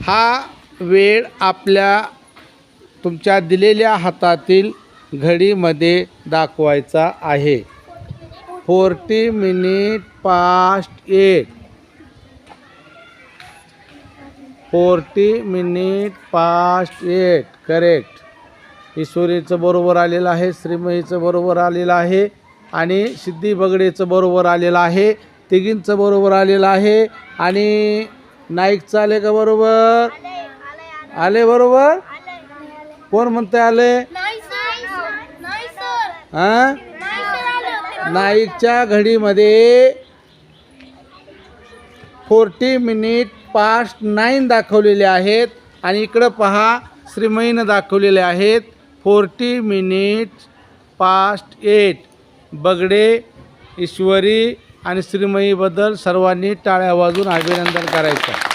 हा वेळ आपल्या तुमच्या दिलेल्या हातातील घडीमध्ये दाखवायचा आहे. 40 minutes past 8. 40 minutes past 8. Correct. ईश्वरीचं बरोबर आलेलं आहे, श्रीमईचं बरोबर आलेलं आहे आणि सिद्धी बगडेचं बरोबर आलेलं आहे, तिघींचं बरोबर आलेलं आहे आणि नाईकचं आले का बरोबर? आले बरोबर? कोण म्हणते आले? हां, नाईकच्या घडीमध्ये 40 minutes past 9 दाखवलेले आहेत आणि इकडं पहा श्रीमईनं दाखवलेले आहेत 40 minutes past 8. बगडे, ईश्वरी आणि श्रीमईबद्दल सर्वांनी टाळ्या वाजवून अभिनंदन करायचं.